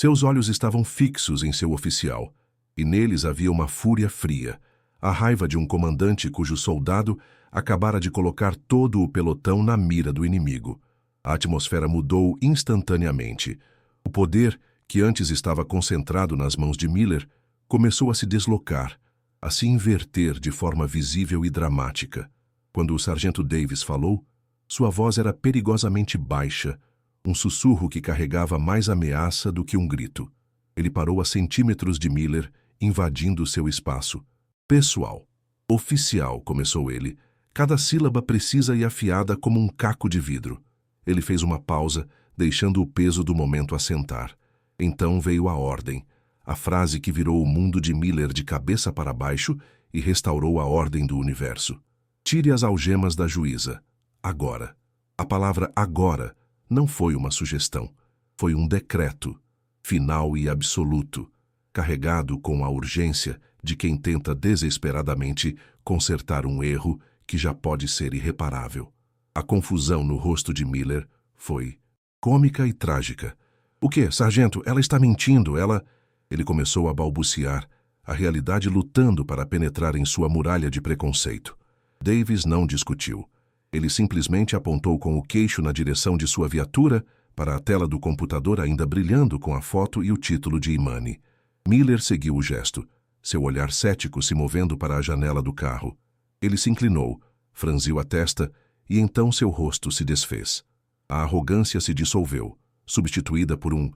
Seus olhos estavam fixos em seu oficial, e neles havia uma fúria fria, a raiva de um comandante cujo soldado acabara de colocar todo o pelotão na mira do inimigo. A atmosfera mudou instantaneamente. O poder, que antes estava concentrado nas mãos de Miller, começou a se deslocar, a se inverter de forma visível e dramática. Quando o sargento Davis falou, sua voz era perigosamente baixa, um sussurro que carregava mais ameaça do que um grito. Ele parou a centímetros de Miller, invadindo seu espaço. Pessoal, oficial, começou ele, cada sílaba precisa e afiada como um caco de vidro. Ele fez uma pausa, deixando o peso do momento assentar. Então veio a ordem, a frase que virou o mundo de Miller de cabeça para baixo e restaurou a ordem do universo. Tire as algemas da juíza. Agora. A palavra agora não foi uma sugestão. Foi um decreto, final e absoluto, carregado com a urgência de quem tenta desesperadamente consertar um erro que já pode ser irreparável. A confusão no rosto de Miller foi cômica e trágica. O quê, sargento? Ela está mentindo, ela... Ele começou a balbuciar, a realidade lutando para penetrar em sua muralha de preconceito. Davis não discutiu. Ele simplesmente apontou com o queixo na direção de sua viatura, para a tela do computador ainda brilhando com a foto e o título de Imani. Miller seguiu o gesto, seu olhar cético se movendo para a janela do carro. Ele se inclinou, franziu a testa e então seu rosto se desfez. A arrogância se dissolveu, substituída por um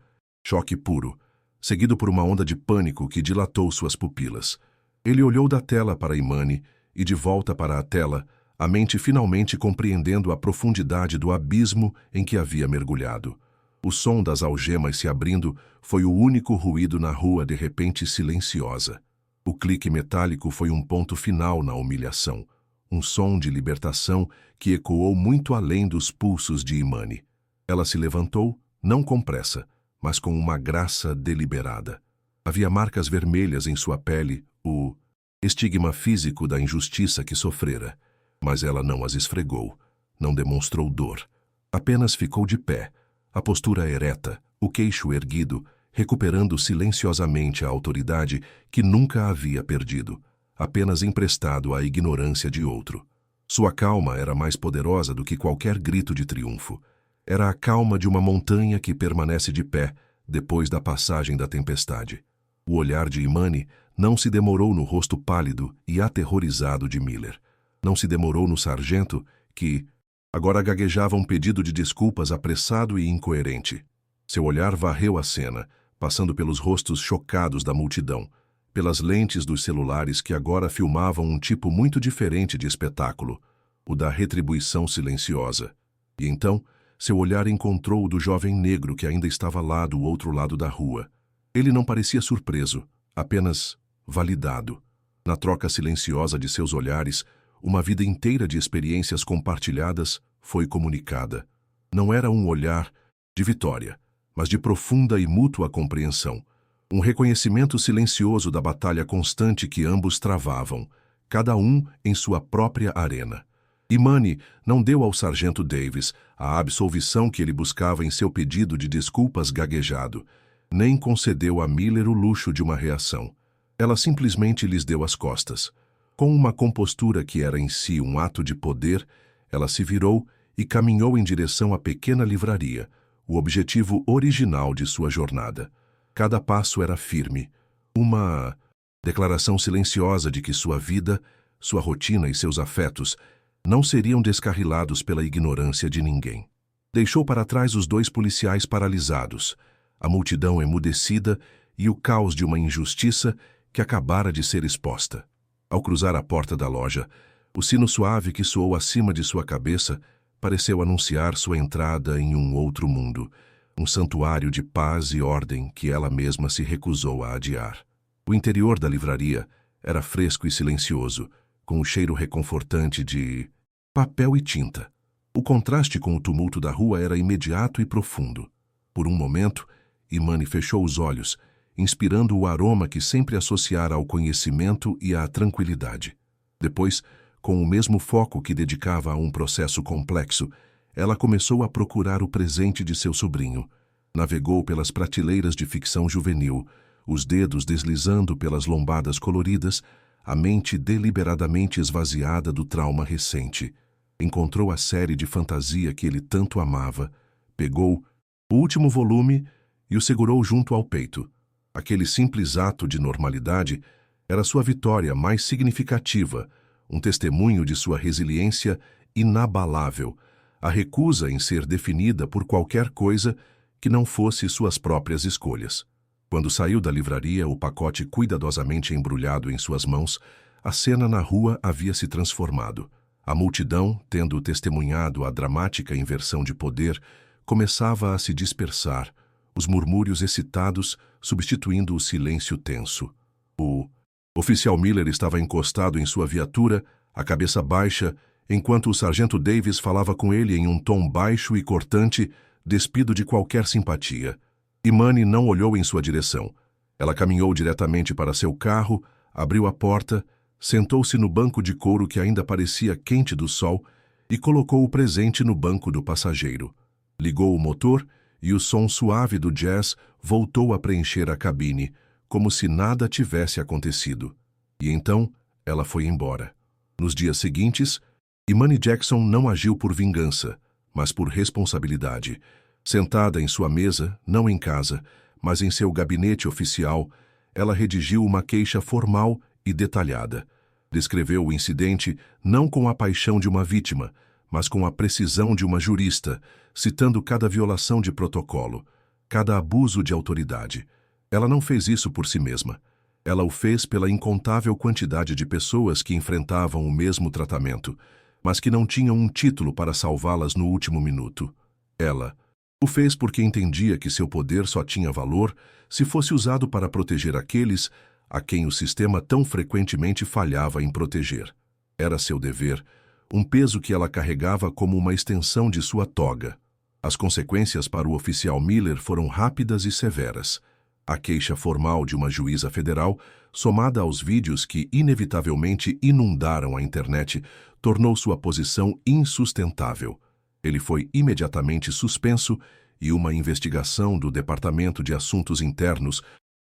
choque puro, seguido por uma onda de pânico que dilatou suas pupilas. Ele olhou da tela para Imani e de volta para a tela, a mente finalmente compreendendo a profundidade do abismo em que havia mergulhado. O som das algemas se abrindo foi o único ruído na rua de repente silenciosa. O clique metálico foi um ponto final na humilhação, um som de libertação que ecoou muito além dos pulsos de Imani. Ela se levantou, não com pressa, mas com uma graça deliberada. Havia marcas vermelhas em sua pele, o estigma físico da injustiça que sofrera. Mas ela não as esfregou, não demonstrou dor. Apenas ficou de pé, a postura ereta, o queixo erguido, recuperando silenciosamente a autoridade que nunca havia perdido, apenas emprestado à ignorância de outro. Sua calma era mais poderosa do que qualquer grito de triunfo. Era a calma de uma montanha que permanece de pé depois da passagem da tempestade. O olhar de Imani não se demorou no rosto pálido e aterrorizado de Miller. Não se demorou no sargento, que agora gaguejava um pedido de desculpas apressado e incoerente. Seu olhar varreu a cena, passando pelos rostos chocados da multidão, pelas lentes dos celulares que agora filmavam um tipo muito diferente de espetáculo, o da retribuição silenciosa. E então, seu olhar encontrou o do jovem negro que ainda estava lá do outro lado da rua. Ele não parecia surpreso, apenas validado. Na troca silenciosa de seus olhares, uma vida inteira de experiências compartilhadas foi comunicada. Não era um olhar de vitória, mas de profunda e mútua compreensão. Um reconhecimento silencioso da batalha constante que ambos travavam, cada um em sua própria arena. Imani não deu ao sargento Davis a absolvição que ele buscava em seu pedido de desculpas gaguejado, nem concedeu a Miller o luxo de uma reação. Ela simplesmente lhes deu as costas. Com uma compostura que era em si um ato de poder, ela se virou e caminhou em direção à pequena livraria, o objetivo original de sua jornada. Cada passo era firme, uma declaração silenciosa de que sua vida, sua rotina e seus afetos não seriam descarrilados pela ignorância de ninguém. Deixou para trás os dois policiais paralisados, a multidão emudecida e o caos de uma injustiça que acabara de ser exposta. Ao cruzar a porta da loja, o sino suave que soou acima de sua cabeça pareceu anunciar sua entrada em um outro mundo, um santuário de paz e ordem que ela mesma se recusou a adiar. O interior da livraria era fresco e silencioso, com o cheiro reconfortante de papel e tinta. O contraste com o tumulto da rua era imediato e profundo. Por um momento, Imani fechou os olhos, inspirando o aroma que sempre associara ao conhecimento e à tranquilidade. Depois, com o mesmo foco que dedicava a um processo complexo, ela começou a procurar o presente de seu sobrinho. Navegou pelas prateleiras de ficção juvenil, os dedos deslizando pelas lombadas coloridas, a mente deliberadamente esvaziada do trauma recente. Encontrou a série de fantasia que ele tanto amava, pegou o último volume e o segurou junto ao peito. Aquele simples ato de normalidade era sua vitória mais significativa, um testemunho de sua resiliência inabalável, a recusa em ser definida por qualquer coisa que não fosse suas próprias escolhas. Quando saiu da livraria, o pacote cuidadosamente embrulhado em suas mãos, a cena na rua havia se transformado. A multidão, tendo testemunhado a dramática inversão de poder, começava a se dispersar, os murmúrios excitados substituindo o silêncio tenso. O oficial Miller estava encostado em sua viatura, a cabeça baixa, enquanto o sargento Davis falava com ele em um tom baixo e cortante, despido de qualquer simpatia. Imani não olhou em sua direção. Ela caminhou diretamente para seu carro, abriu a porta, sentou-se no banco de couro que ainda parecia quente do sol e colocou o presente no banco do passageiro. Ligou o motor e o som suave do jazz voltou a preencher a cabine, como se nada tivesse acontecido. E então, ela foi embora. Nos dias seguintes, Imani Jackson não agiu por vingança, mas por responsabilidade. Sentada em sua mesa, não em casa, mas em seu gabinete oficial, ela redigiu uma queixa formal e detalhada. Descreveu o incidente não com a paixão de uma vítima, mas com a precisão de uma jurista, citando cada violação de protocolo, cada abuso de autoridade. Ela não fez isso por si mesma. Ela o fez pela incontável quantidade de pessoas que enfrentavam o mesmo tratamento, mas que não tinham um título para salvá-las no último minuto. Ela o fez porque entendia que seu poder só tinha valor se fosse usado para proteger aqueles a quem o sistema tão frequentemente falhava em proteger. Era seu dever, um peso que ela carregava como uma extensão de sua toga. As consequências para o oficial Miller foram rápidas e severas. A queixa formal de uma juíza federal, somada aos vídeos que inevitavelmente inundaram a internet, tornou sua posição insustentável. Ele foi imediatamente suspenso e uma investigação do Departamento de Assuntos Internos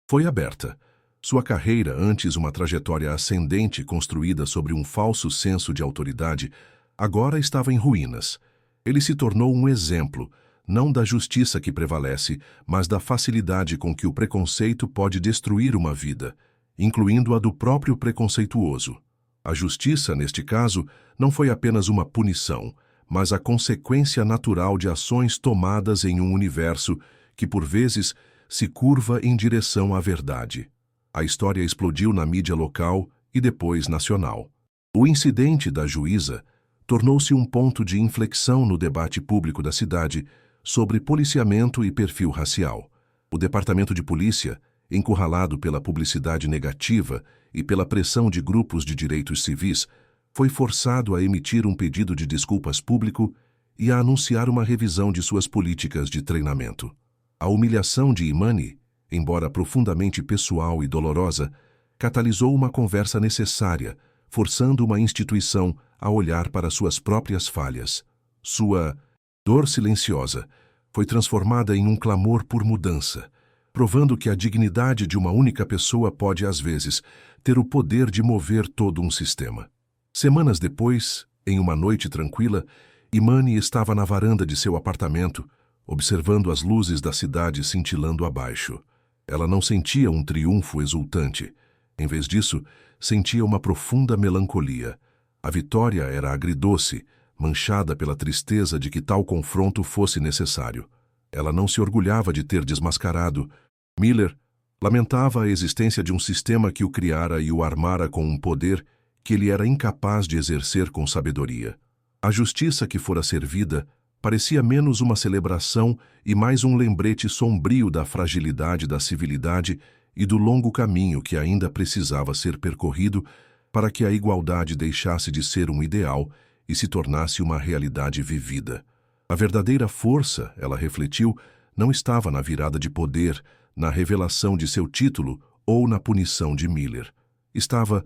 foi aberta. Sua carreira, antes uma trajetória ascendente construída sobre um falso senso de autoridade, agora estava em ruínas. Ele se tornou um exemplo, não da justiça que prevalece, mas da facilidade com que o preconceito pode destruir uma vida, incluindo a do próprio preconceituoso. A justiça, neste caso, não foi apenas uma punição, mas a consequência natural de ações tomadas em um universo que, por vezes, se curva em direção à verdade. A história explodiu na mídia local e depois nacional. O incidente da juíza tornou-se um ponto de inflexão no debate público da cidade sobre policiamento e perfil racial. O Departamento de Polícia, encurralado pela publicidade negativa e pela pressão de grupos de direitos civis, foi forçado a emitir um pedido de desculpas público e a anunciar uma revisão de suas políticas de treinamento. A humilhação de Imani, embora profundamente pessoal e dolorosa, catalisou uma conversa necessária, forçando uma instituição a olhar para suas próprias falhas. Sua dor silenciosa foi transformada em um clamor por mudança, provando que a dignidade de uma única pessoa pode, às vezes, ter o poder de mover todo um sistema. Semanas depois, em uma noite tranquila, Imani estava na varanda de seu apartamento, observando as luzes da cidade cintilando abaixo. Ela não sentia um triunfo exultante. Em vez disso, sentia uma profunda melancolia. A vitória era agridoce, manchada pela tristeza de que tal confronto fosse necessário. Ela não se orgulhava de ter desmascarado Miller. Lamentava a existência de um sistema que o criara e o armara com um poder que ele era incapaz de exercer com sabedoria. A justiça que fora servida parecia menos uma celebração e mais um lembrete sombrio da fragilidade da civilidade e do longo caminho que ainda precisava ser percorrido para que a igualdade deixasse de ser um ideal e se tornasse uma realidade vivida. A verdadeira força, ela refletiu, não estava na virada de poder, na revelação de seu título ou na punição de Miller. Estava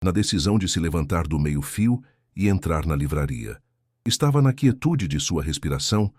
na decisão de se levantar do meio-fio e entrar na livraria. Estava na quietude de sua respiração,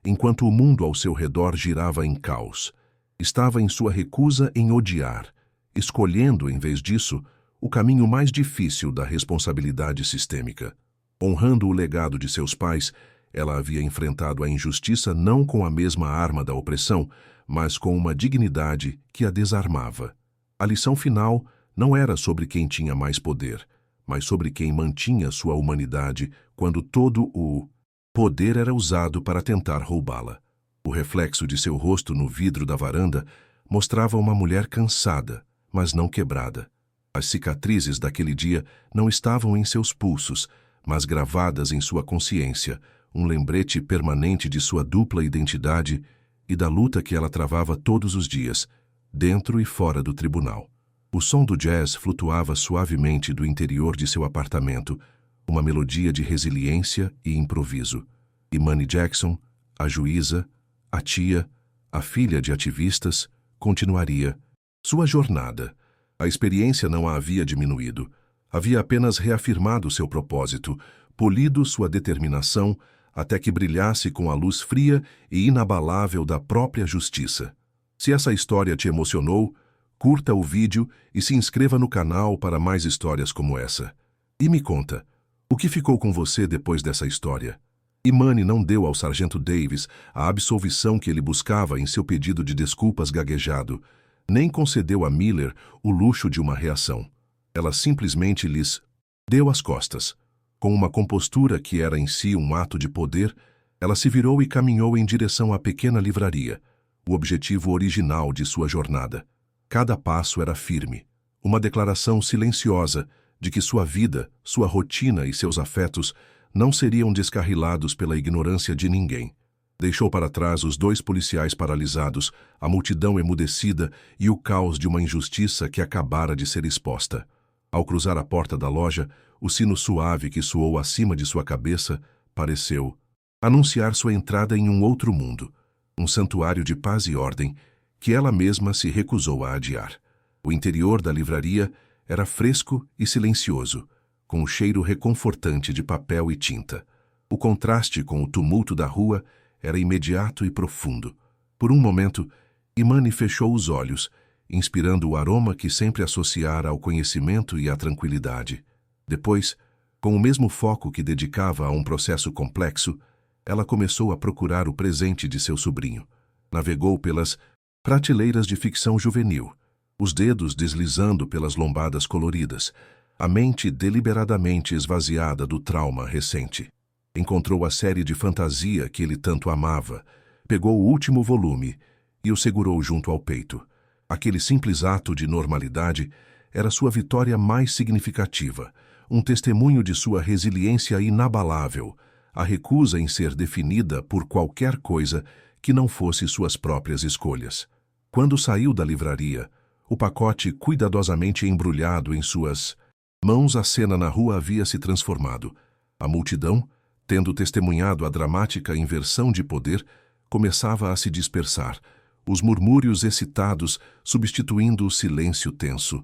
enquanto o mundo ao seu redor girava em caos. Estava em sua recusa em odiar, escolhendo, em vez disso, o caminho mais difícil da responsabilidade sistêmica. Honrando o legado de seus pais, ela havia enfrentado a injustiça não com a mesma arma da opressão, mas com uma dignidade que a desarmava. A lição final não era sobre quem tinha mais poder, mas sobre quem mantinha sua humanidade quando todo o poder era usado para tentar roubá-la. O reflexo de seu rosto no vidro da varanda mostrava uma mulher cansada, mas não quebrada. As cicatrizes daquele dia não estavam em seus pulsos, mas gravadas em sua consciência, um lembrete permanente de sua dupla identidade e da luta que ela travava todos os dias, dentro e fora do tribunal. O som do jazz flutuava suavemente do interior de seu apartamento, uma melodia de resiliência e improviso. Imani Jackson, a juíza, a tia, a filha de ativistas, continuaria sua jornada. A experiência não a havia diminuído. Havia apenas reafirmado seu propósito, polido sua determinação, até que brilhasse com a luz fria e inabalável da própria justiça. Se essa história te emocionou, curta o vídeo e se inscreva no canal para mais histórias como essa. E me conta, o que ficou com você depois dessa história? Imani não deu ao sargento Davis a absolvição que ele buscava em seu pedido de desculpas gaguejado, nem concedeu a Miller o luxo de uma reação. Ela simplesmente lhes deu as costas. Com uma compostura que era em si um ato de poder, ela se virou e caminhou em direção à pequena livraria, o objetivo original de sua jornada. Cada passo era firme, uma declaração silenciosa de que sua vida, sua rotina e seus afetos não seriam descarrilados pela ignorância de ninguém. Deixou para trás os 2 policiais paralisados, a multidão emudecida e o caos de uma injustiça que acabara de ser exposta. Ao cruzar a porta da loja, o sino suave que soou acima de sua cabeça pareceu anunciar sua entrada em um outro mundo, um santuário de paz e ordem que ela mesma se recusou a adiar. O interior da livraria era fresco e silencioso, com um cheiro reconfortante de papel e tinta. O contraste com o tumulto da rua era imediato e profundo. Por um momento, Imani fechou os olhos, inspirando o aroma que sempre associara ao conhecimento e à tranquilidade. Depois, com o mesmo foco que dedicava a um processo complexo, ela começou a procurar o presente de seu sobrinho. Navegou pelas prateleiras de ficção juvenil, os dedos deslizando pelas lombadas coloridas, a mente deliberadamente esvaziada do trauma recente. Encontrou a série de fantasia que ele tanto amava, pegou o último volume e o segurou junto ao peito. Aquele simples ato de normalidade era sua vitória mais significativa, um testemunho de sua resiliência inabalável, a recusa em ser definida por qualquer coisa que não fosse suas próprias escolhas. Quando saiu da livraria, o pacote cuidadosamente embrulhado em suas mãos, a cena na rua havia se transformado. A multidão, tendo testemunhado a dramática inversão de poder, começava a se dispersar, os murmúrios excitados substituindo o silêncio tenso.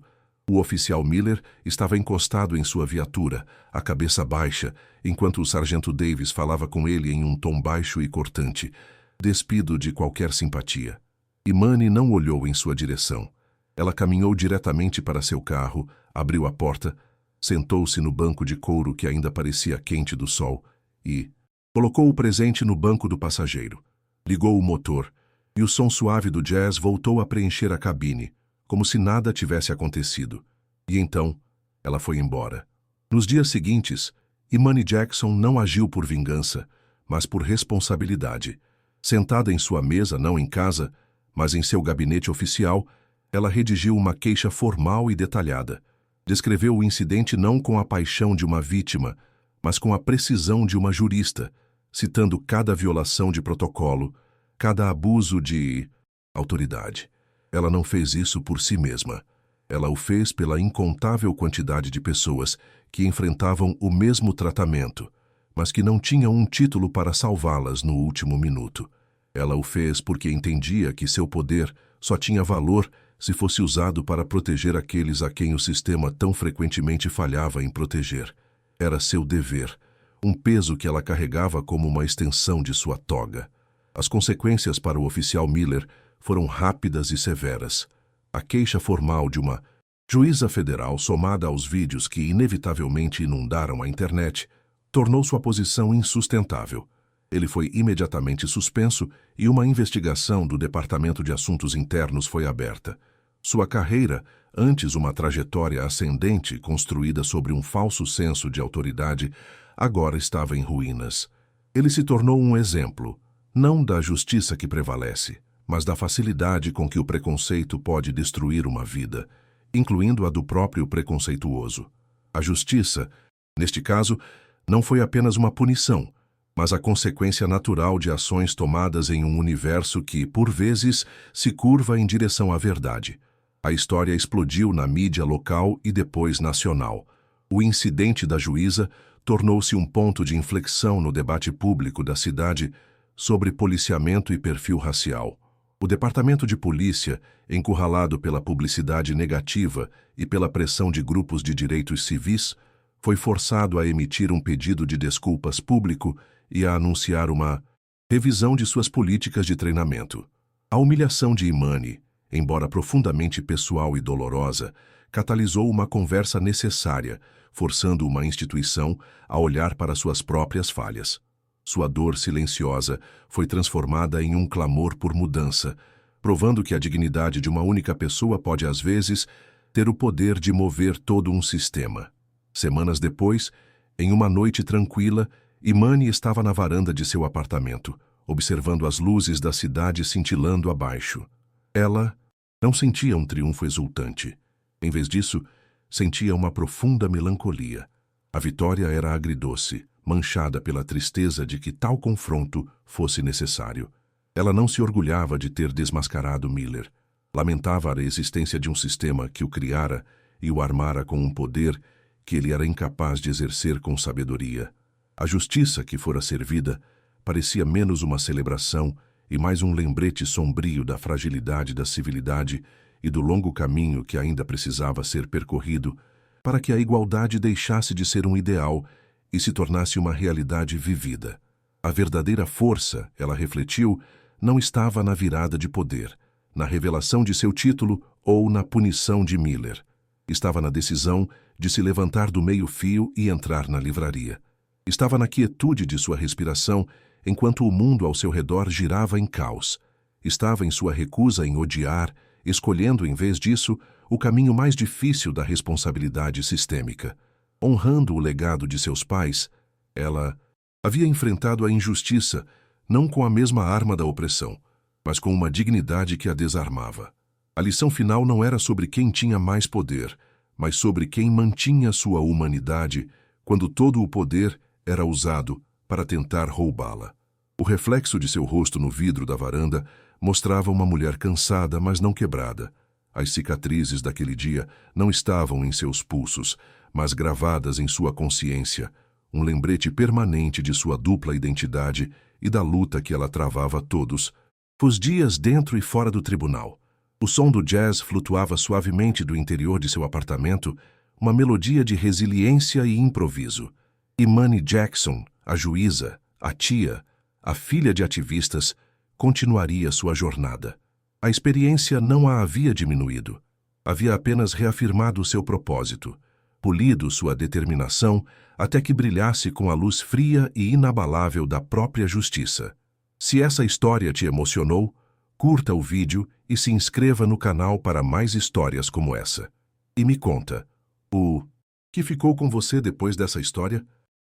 O oficial Miller estava encostado em sua viatura, a cabeça baixa, enquanto o sargento Davis falava com ele em um tom baixo e cortante, despido de qualquer simpatia. Imani não olhou em sua direção. Ela caminhou diretamente para seu carro, abriu a porta, sentou-se no banco de couro que ainda parecia quente do sol e colocou o presente no banco do passageiro. Ligou o motor e o som suave do jazz voltou a preencher a cabine, como se nada tivesse acontecido. E então, ela foi embora. Nos dias seguintes, Imani Jackson não agiu por vingança, mas por responsabilidade. Sentada em sua mesa, não em casa, mas em seu gabinete oficial, ela redigiu uma queixa formal e detalhada. Descreveu o incidente não com a paixão de uma vítima, mas com a precisão de uma jurista, citando cada violação de protocolo, cada abuso de autoridade. Ela não fez isso por si mesma. Ela o fez pela incontável quantidade de pessoas que enfrentavam o mesmo tratamento, mas que não tinham um título para salvá-las no último minuto. Ela o fez porque entendia que seu poder só tinha valor se fosse usado para proteger aqueles a quem o sistema tão frequentemente falhava em proteger. Era seu dever, um peso que ela carregava como uma extensão de sua toga. As consequências para o oficial Miller foram rápidas e severas. A queixa formal de uma juíza federal, somada aos vídeos que inevitavelmente inundaram a internet, tornou sua posição insustentável. Ele foi imediatamente suspenso e uma investigação do Departamento de Assuntos Internos foi aberta. Sua carreira, antes uma trajetória ascendente construída sobre um falso senso de autoridade, agora estava em ruínas. Ele se tornou um exemplo, não da justiça que prevalece, mas da facilidade com que o preconceito pode destruir uma vida, incluindo a do próprio preconceituoso. A justiça, neste caso, não foi apenas uma punição, mas a consequência natural de ações tomadas em um universo que, por vezes, se curva em direção à verdade. A história explodiu na mídia local e depois nacional. O incidente da juíza tornou-se um ponto de inflexão no debate público da cidade sobre policiamento e perfil racial. O Departamento de Polícia, encurralado pela publicidade negativa e pela pressão de grupos de direitos civis, foi forçado a emitir um pedido de desculpas público e a anunciar uma revisão de suas políticas de treinamento. A humilhação de Imani, embora profundamente pessoal e dolorosa, catalisou uma conversa necessária, forçando uma instituição a olhar para suas próprias falhas. Sua dor silenciosa foi transformada em um clamor por mudança, provando que a dignidade de uma única pessoa pode, às vezes, ter o poder de mover todo um sistema. Semanas depois, em uma noite tranquila, Imani estava na varanda de seu apartamento, observando as luzes da cidade cintilando abaixo. Ela não sentia um triunfo exultante. Em vez disso, sentia uma profunda melancolia. A vitória era agridoce, manchada pela tristeza de que tal confronto fosse necessário. Ela não se orgulhava de ter desmascarado Miller. Lamentava a existência de um sistema que o criara e o armara com um poder que ele era incapaz de exercer com sabedoria. A justiça que fora servida parecia menos uma celebração e mais um lembrete sombrio da fragilidade da civilidade e do longo caminho que ainda precisava ser percorrido para que a igualdade deixasse de ser um ideal e se tornasse uma realidade vivida. A verdadeira força, ela refletiu, não estava na virada de poder, na revelação de seu título ou na punição de Miller. Estava na decisão de se levantar do meio-fio e entrar na livraria. Estava na quietude de sua respiração, enquanto o mundo ao seu redor girava em caos. Estava em sua recusa em odiar, escolhendo, em vez disso, o caminho mais difícil da responsabilidade sistêmica. Honrando o legado de seus pais, ela havia enfrentado a injustiça, não com a mesma arma da opressão, mas com uma dignidade que a desarmava. A lição final não era sobre quem tinha mais poder, mas sobre quem mantinha sua humanidade quando todo o poder era usado para tentar roubá-la. O reflexo de seu rosto no vidro da varanda mostrava uma mulher cansada, mas não quebrada. As cicatrizes daquele dia não estavam em seus pulsos, mas gravadas em sua consciência, um lembrete permanente de sua dupla identidade e da luta que ela travava todos os dias dentro e fora do tribunal. O som do jazz flutuava suavemente do interior de seu apartamento, uma melodia de resiliência e improviso. Imani Jackson, a juíza, a tia, a filha de ativistas, continuaria sua jornada. A experiência não a havia diminuído. Havia apenas reafirmado seu propósito, polido sua determinação até que brilhasse com a luz fria e inabalável da própria justiça. Se essa história te emocionou, curta o vídeo e se inscreva no canal para mais histórias como essa. E me conta, o que ficou com você depois dessa história?